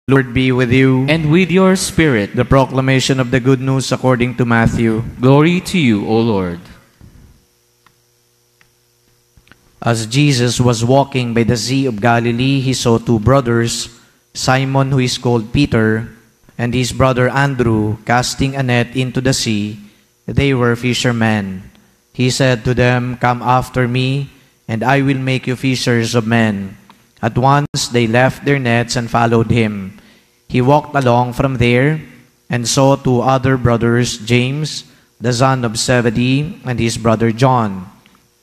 Lord be with you. And with your spirit. The proclamation of the good news according to Matthew. Glory to you, O Lord. As Jesus was walking by the Sea of Galilee, he saw two brothers, Simon, who is called Peter, and his brother Andrew, casting a net into the sea. They were fishermen. He said to them, "Come after me, and I will make you fishers of men." At once they left their nets and followed him. He walked along from there and saw two other brothers, James, the son of Zebedee, and his brother John.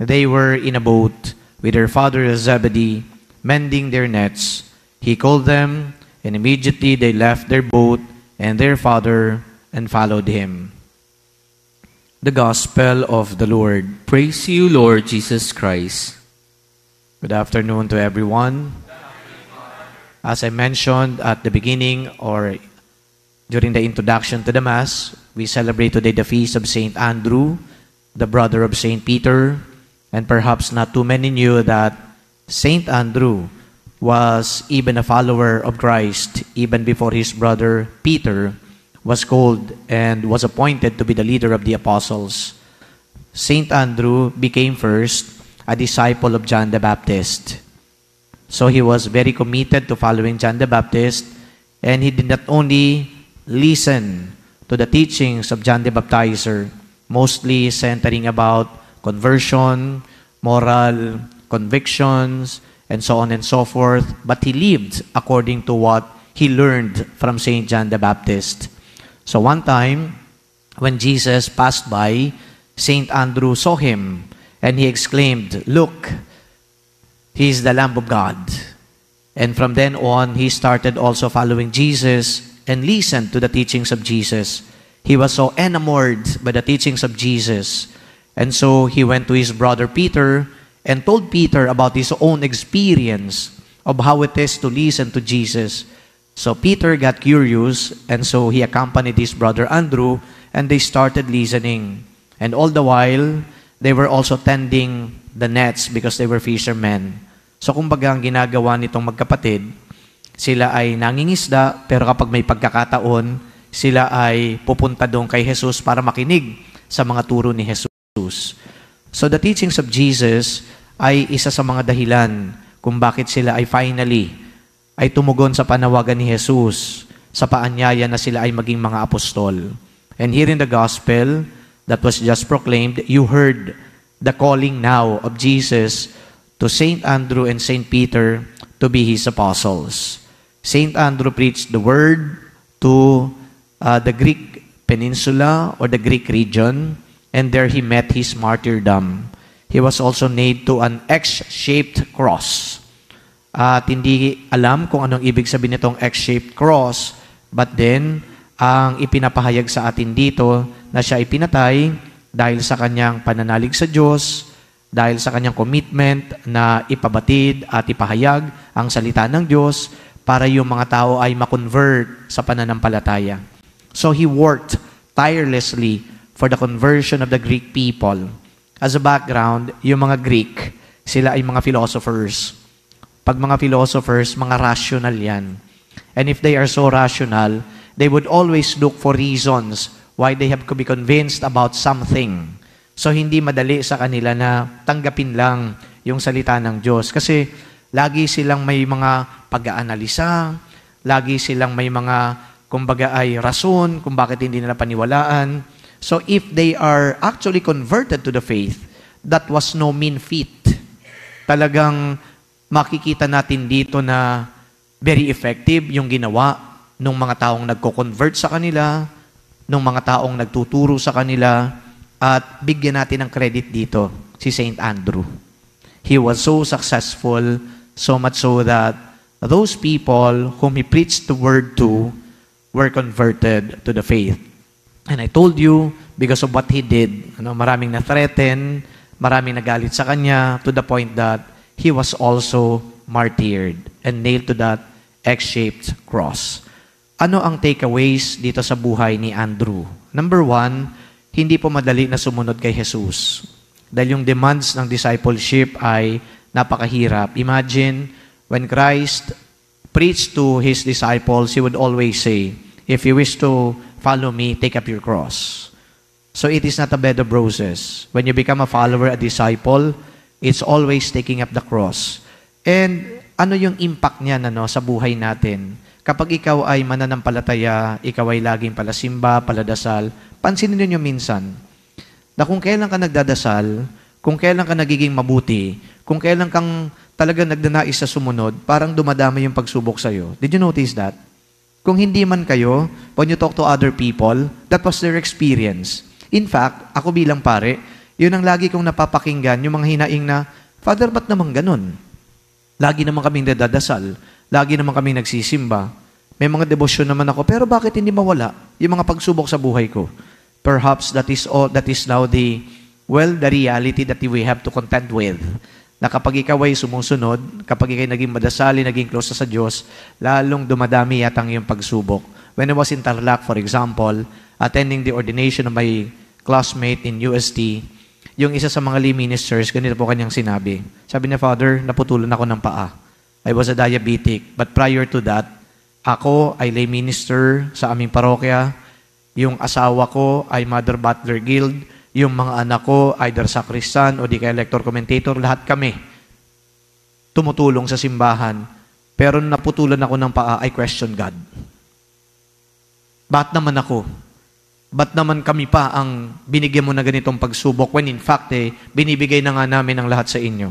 They were in a boat with their father Zebedee, mending their nets. He called them, and immediately they left their boat and their father and followed him. The Gospel of the Lord. Praise you, Lord Jesus Christ. Good afternoon to everyone. As I mentioned at the beginning or during the introduction to the Mass, we celebrate today the feast of Saint Andrew, the brother of Saint Peter, and perhaps not too many knew that Saint Andrew was even a follower of Christ even before his brother Peter was called and was appointed to be the leader of the apostles. Saint Andrew became first a disciple of John the Baptist. So he was very committed to following John the Baptist, and he did not only listen to the teachings of John the Baptizer, mostly centering about conversion, moral convictions, and so on and so forth, but he lived according to what he learned from Saint John the Baptist. So one time, when Jesus passed by, Saint Andrew saw him, and he exclaimed, "Look, he is the Lamb of God." And from then on, he started also following Jesus and listened to the teachings of Jesus. He was so enamored by the teachings of Jesus. And so he went to his brother Peter and told Peter about his own experience of how it is to listen to Jesus. So Peter got curious, and so he accompanied his brother Andrew, and they started listening. And all the while, they were also tending the nets because they were fishermen. So kumbaga ang ginagawa nitong magkapatid, sila ay nangingisda, pero kapag may pagkakataon, sila ay pupunta doon kay Jesus para makinig sa mga turo ni Jesus. So the teachings of Jesus ay isa sa mga dahilan kung bakit sila ay finally ay tumugon sa panawagan ni Jesus sa paanyaya na sila ay maging mga apostol. And here in the Gospel that was just proclaimed, you heard the calling now of Jesus to Saint Andrew and Saint Peter to be his apostles. Saint Andrew preached the word to the Greek peninsula or the Greek region, and there he met his martyrdom. He was also nailed to an X-shaped cross. At hindi alam kung anong ibig sabihin nitong X-shaped cross, but then, ang ipinapahayag sa atin dito na siya ay pinatay dahil sa kanyang pananalig sa Diyos, dahil sa kanyang commitment na ipabatid at ipahayag ang salita ng Diyos para yung mga tao ay makonvert sa pananampalataya. So he worked tirelessly for the conversion of the Greek people. As a background, yung mga Greek, sila ay mga philosophers. Pag mga philosophers, mga rational yan. And if they are so rational, they would always look for reasons why they have to be convinced about something. So hindi madali sa kanila na tanggapin lang yung salita ng Diyos. Kasi lagi silang may mga pag-aanalisa, lagi silang may mga, kumbaga ay rason kung bakit hindi nila paniwalaan. So if they are actually converted to the faith, that was no mean feat. Talagang makikita natin dito na very effective yung ginawa ng mga taong nagko-convert sa kanila, ng mga taong nagtuturo sa kanila, at bigyan natin ng credit dito, si Saint Andrew. He was so successful, so much so that those people whom he preached the word to were converted to the faith. And I told you, because of what he did, maraming na-threaten, maraming nagalit sa kanya, to the point that he was also martyred and nailed to that X-shaped cross. Ano ang takeaways dito sa buhay ni Andrew? Number one, hindi po madali na sumunod kay Jesus. Dahil yung demands ng discipleship ay napakahirap. Imagine, when Christ preached to His disciples, He would always say, if you wish to follow me, take up your cross. So it is not a bed of roses. When you become a follower, a disciple, it's always taking up the cross. And ano yung impact niyan sa buhay natin? Kapag ikaw ay mananampalataya, ikaw ay laging palasimba, paladasal, pansinin niyo minsan, na kung kailan ka nagdadasal, kung kailan ka nagiging mabuti, kung kailan kang talaga nagdanais sa sumunod, parang dumadami yung pagsubok sa'yo. Did you notice that? Kung hindi man kayo, when you talk to other people, that was their experience. In fact, ako bilang pare, yun ang lagi kong napapakinggan, yung mga hinaing na, Father, ba't naman ganun? Lagi naman kaming nadadasal, lagi naman kaming nagsisimba, may mga debosyon naman ako, pero bakit hindi mawala yung mga pagsubok sa buhay ko? Perhaps that is now the reality that we have to contend with. Na kapag ikaw ay sumusunod, kapag ikaw ay naging madasali, naging close sa Diyos, lalong dumadami yatang yung pagsubok. When I was in Tarlac, for example, attending the ordination of my classmate in UST, yung isa sa mga lay ministers, ganito po kanyang sinabi. Sabi niya, Father, naputulan ako ng paa. I was a diabetic. But prior to that, ako ay lay minister sa aming parokya. Yung asawa ko ay Mother Butler Guild. Yung mga anak ko, either sacristan o di kaya lector commentator, lahat kami tumutulong sa simbahan. Pero nung naputulan ako ng paa, I question God. Ba't naman ako? Ba't naman kami pa ang binigyan mo na ganitong pagsubok when in fact, binibigay na nga namin ang lahat sa inyo?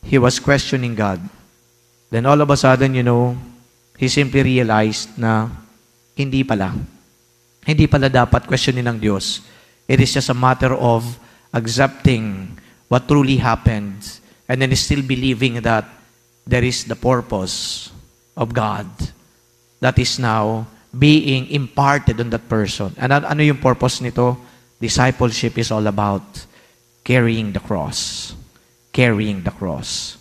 He was questioning God. Then all of a sudden, he simply realized na hindi pala dapat questionin ng Diyos. It is just a matter of accepting what truly happened and then still believing that there is the purpose of God that is now being imparted on that person. And ano yung purpose nito? Discipleship is all about carrying the cross. Carrying the cross.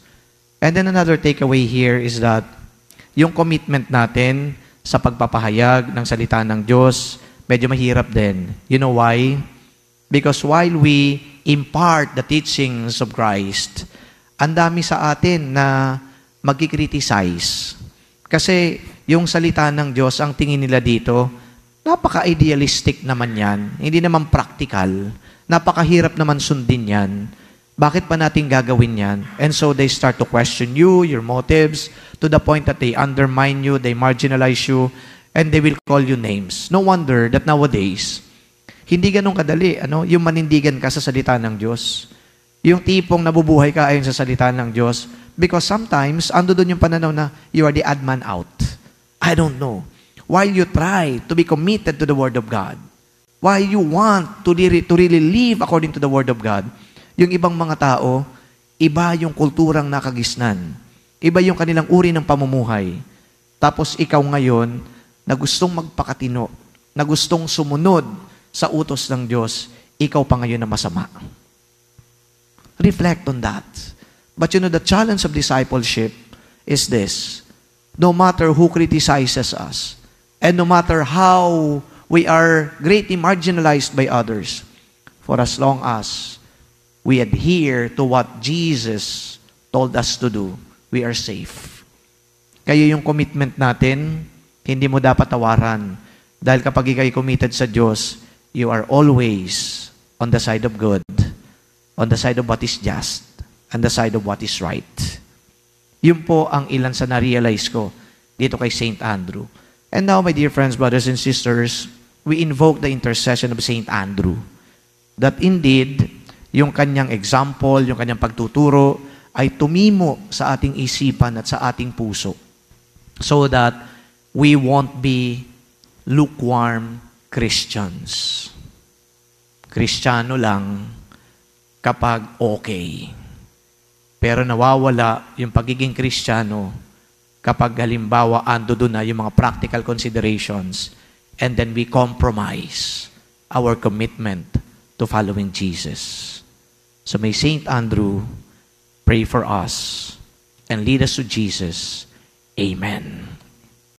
And then another takeaway here is that yung commitment natin sa pagpapahayag ng salita ng Diyos, medyo mahirap din. You know why? Because while we impart the teachings of Christ, ang dami sa atin na magkikriticize. Kasi yung salita ng Diyos, ang tingin nila dito, napaka-idealistic naman yan. Hindi naman practical. Napakahirap naman sundin yan. Bakit pa natin gagawin yan? And so they start to question you, your motives, to the point that they undermine you, they marginalize you, and they will call you names. No wonder that nowadays, hindi ganun kadali, yung manindigan ka sa salita ng Diyos. Yung tipong nabubuhay ka ayon sa salita ng Diyos. Because sometimes, ando doon yung pananaw na you are the odd man out. I don't know. While you try to be committed to the Word of God, while you want to really live according to the Word of God, yung ibang mga tao, iba yung kulturang nakagisnan. Iba yung kanilang uri ng pamumuhay. Tapos ikaw ngayon, na gustong magpakatino, na gustong sumunod sa utos ng Diyos, ikaw pa ngayon na masama. Reflect on that. But the challenge of discipleship is this. No matter who criticizes us, and no matter how we are greatly marginalized by others, for as long as we adhere to what Jesus told us to do, we are safe. Kaya yung commitment natin, hindi mo dapat tawaran. Dahil kapag ikay committed sa Diyos, you are always on the side of good, on the side of what is just, and the side of what is right. Yun po ang ilan sa na-realize ko dito kay St. Andrew. And now, my dear friends, brothers and sisters, we invoke the intercession of St. Andrew. That indeed, yung kanyang example, yung kanyang pagtuturo, ay tumimo sa ating isipan at sa ating puso. So that we won't be lukewarm Christians. Kristiyano lang kapag okay. Pero nawawala yung pagiging Kristiyano kapag halimbawa ando doon na yung mga practical considerations and then we compromise our commitment to following Jesus. So may St. Andrew pray for us and lead us to Jesus. Amen.